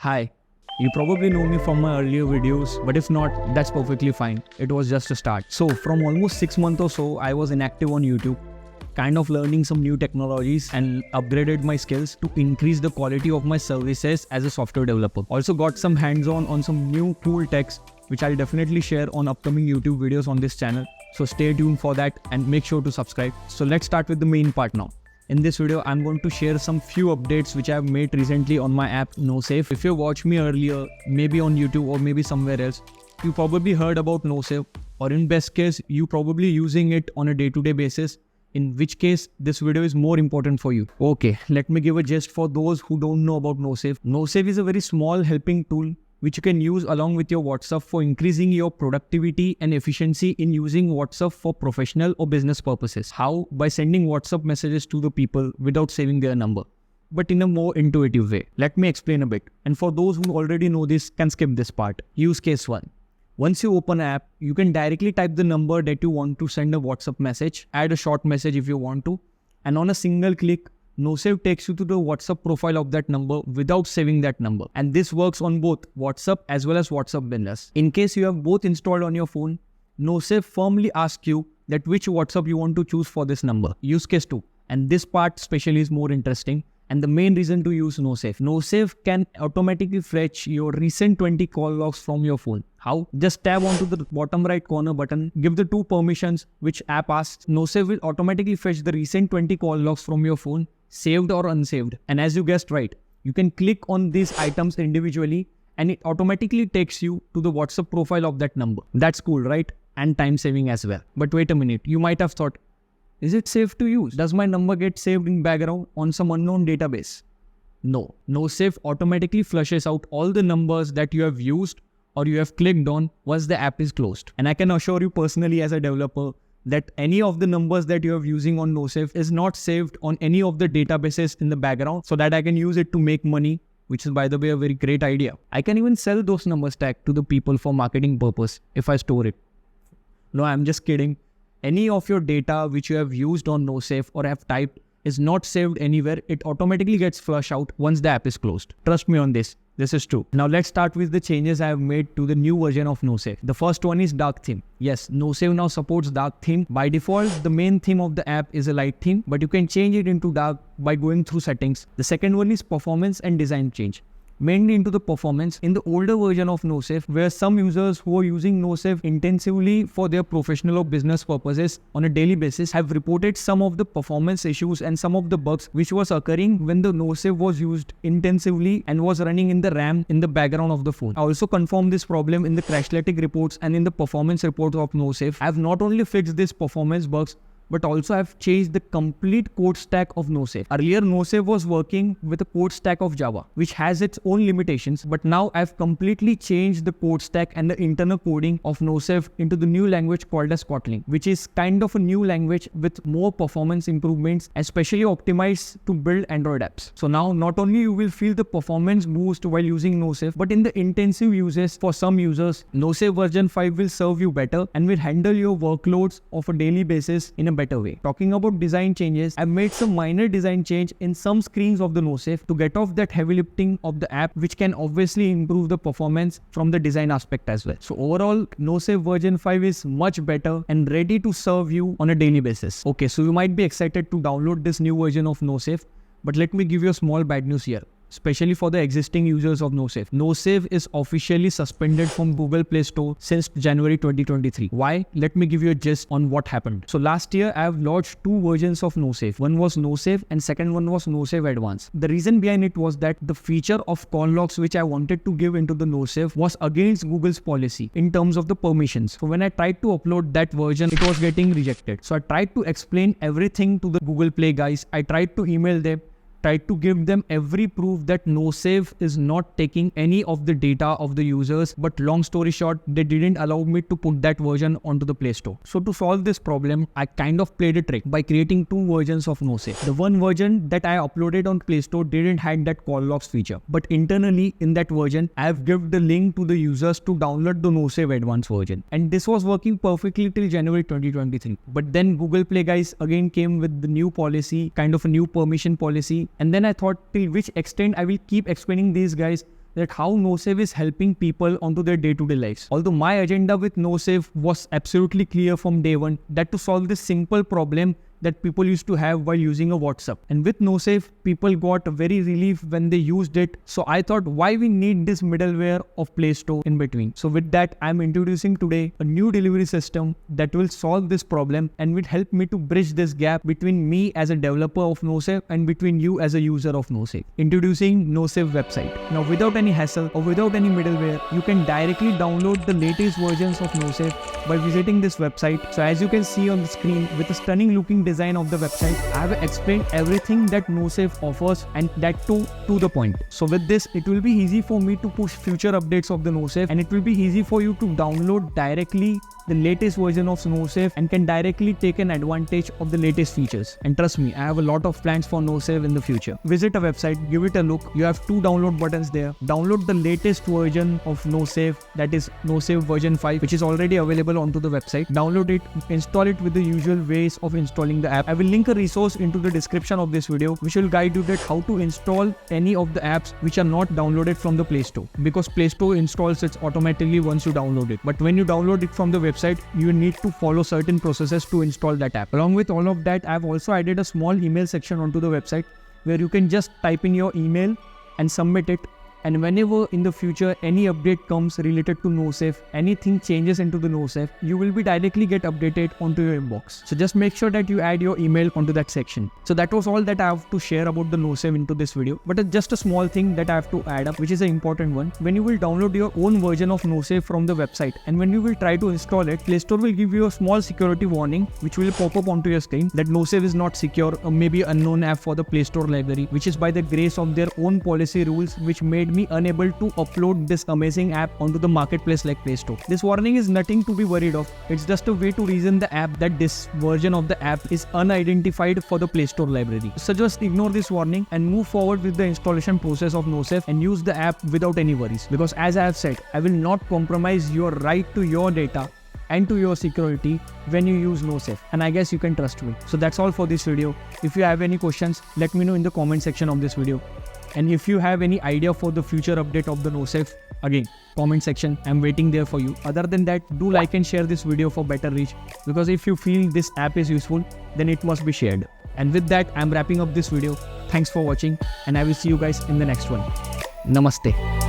Hi, you probably know me from my earlier videos, but if not, that's perfectly fine. It was just a start. So, from almost 6 months or so, I was inactive on YouTube, kind of learning some new technologies and upgraded my skills to increase the quality of my services as a software developer. Also got some hands-on on some new cool techs, which I'll definitely share on upcoming YouTube videos on this channel. So stay tuned for that and make sure to subscribe. So let's start with the main part now. In this video, I'm going to share some few updates which I've made recently on my app NoSave. If you watched me earlier, maybe on YouTube or maybe somewhere else, you probably heard about NoSave, or in best case, you probably using it on a day-to-day basis, in which case this video is more important for you. Okay, let me give a gist for those who don't know about NoSave. NoSave is a very small helping tool which you can use along with your WhatsApp for increasing your productivity and efficiency in using WhatsApp for professional or business purposes. How? By sending WhatsApp messages to the people without saving their number, but in a more intuitive way. Let me explain a bit. And for those who already know this, can skip this part. Use case 1. Once you open an app, you can directly type the number that you want to send a WhatsApp message, add a short message if you want to, and on a single click, NoSave takes you to the WhatsApp profile of that number without saving that number. And this works on both WhatsApp as well as WhatsApp Business. In case you have both installed on your phone, NoSave firmly asks you that which WhatsApp you want to choose for this number. Use case 2. And this part especially is more interesting and the main reason to use NoSave. NoSave can automatically fetch your recent 20 call logs from your phone. How? Just tab onto the bottom right corner button, give the 2 permissions which app asks. NoSave will automatically fetch the recent 20 call logs from your phone, saved or unsaved. And as you guessed right, you can click on these items individually and it automatically takes you to the WhatsApp profile of that number. That's cool, right? And time saving as well. But wait a minute, you might have thought, is it safe to use? Does my number get saved in background on some unknown database? No. NoSave automatically flushes out all the numbers that you have used or you have clicked on once the app is closed. And I can assure you personally as a developer that any of the numbers that you are using on NoSave is not saved on any of the databases in the background so that I can use it to make money, which is by the way a very great idea. I can even sell those numbers tag to the people for marketing purpose if I store it. No, I'm just kidding. Any of your data which you have used on NoSave or have typed is not saved anywhere. It automatically gets flushed out once the app is closed. Trust me on this. This is true. Now let's start with the changes I have made to the new version of NoSave. The first one is dark theme. Yes, NoSave now supports dark theme. By default, the main theme of the app is a light theme, but you can change it into dark by going through settings. The second one is performance and design change. Mainly into the performance. In the older version of NoSave, where some users who are using NoSave intensively for their professional or business purposes on a daily basis have reported some of the performance issues and some of the bugs which was occurring when the NoSave was used intensively and was running in the RAM in the background of the phone. I also confirmed this problem in the Crashlytic reports and in the performance reports of NoSave. I have not only fixed these performance bugs, but also I've changed the complete code stack of NoSave. Earlier, NoSave was working with a code stack of Java, which has its own limitations, but now I've completely changed the code stack and the internal coding of NoSave into the new language called as Kotlin, which is kind of a new language with more performance improvements, especially optimized to build Android apps. So now not only you will feel the performance boost while using NoSave, but in the intensive uses for some users, NoSave version 5 will serve you better and will handle your workloads of a daily basis in a better way. Talking about design changes, I've made some minor design change in some screens of the NoSave to get off that heavy lifting of the app, which can obviously improve the performance from the design aspect as well. So overall, NoSave version 5 is much better and ready to serve you on a daily basis. Okay, so you might be excited to download this new version of NoSave, but let me give you a small bad news here. Especially for the existing users of NoSave. NoSave is officially suspended from Google Play Store since January 2023. Why? Let me give you a gist on what happened. So last year, I have launched 2 versions of NoSave. One was NoSave and second one was NoSave Advanced. The reason behind it was that the feature of call logs which I wanted to give into the NoSave was against Google's policy in terms of the permissions. So when I tried to upload that version, it was getting rejected. So I tried to explain everything to the Google Play guys. I tried to email them, tried to give them every proof that NoSave is not taking any of the data of the users, but long story short, they didn't allow me to put that version onto the Play Store. So to solve this problem, I kind of played a trick by creating 2 versions of NoSave. The one version that I uploaded on Play Store didn't have that call logs feature, but internally in that version, I have given the link to the users to download the NoSave Advanced version. And this was working perfectly till January 2023. But then Google Play guys again came with the new policy, kind of a new permission policy, And then I thought till which extent I will keep explaining these guys that how NoSave is helping people onto their day-to-day lives. Although my agenda with NoSave was absolutely clear from day one, that to solve this simple problem that people used to have while using a WhatsApp. And with NoSave, people got very relief when they used it. So I thought, why we need this middleware of Play Store in between? So with that, I'm introducing today a new delivery system that will solve this problem and will help me to bridge this gap between me as a developer of NoSave and between you as a user of NoSave. Introducing NoSave website. Now, without any hassle or without any middleware, you can directly download the latest versions of NoSave by visiting this website. So as you can see on the screen, with a stunning looking design of the website, I have explained everything that NoSave offers, and that too to the point. So with this, it will be easy for me to push future updates of the NoSave, and it will be easy for you to download directly the latest version of NoSave and can directly take an advantage of the latest features. And trust me, I have a lot of plans for NoSave in the future. Visit a website, give it a look. You have 2 download buttons there. Download the latest version of NoSave, that is NoSave version 5, which is already available onto the website. Download it, install it with the usual ways of installing the app. I will link a resource into the description of this video which will guide you that how to install any of the apps which are not downloaded from the Play Store, because Play Store installs it automatically once you download it. But when you download it from the website, you need to follow certain processes to install that app. Along with all of that, I've also added a small email section onto the website where you can just type in your email and submit it. And whenever in the future any update comes related to NoSave, anything changes into the NoSave, you will be directly get updated onto your inbox. So just make sure that you add your email onto that section. So that was all that I have to share about the NoSave into this video. But it's just a small thing that I have to add up, which is an important one. When you will download your own version of NoSave from the website, and when you will try to install it, Play Store will give you a small security warning which will pop up onto your screen that NoSave is not secure or maybe unknown app for the Play Store library, which is by the grace of their own policy rules which made me unable to upload this amazing app onto the marketplace like Play Store. This warning is nothing to be worried of. It's just a way to reason the app that this version of the app is unidentified for the Play Store library. So just ignore this warning and move forward with the installation process of NoSave and use the app without any worries. Because as I have said, I will not compromise your right to your data and to your security when you use NoSave, and I guess you can trust me. So that's all for this video. If you have any questions, let me know in the comment section of this video. And if you have any idea for the future update of the NoSave, again, comment section, I'm waiting there for you. Other than that, do like and share this video for better reach, because if you feel this app is useful, then it must be shared. And with that, I'm wrapping up this video. Thanks for watching, and I will see you guys in the next one. Namaste.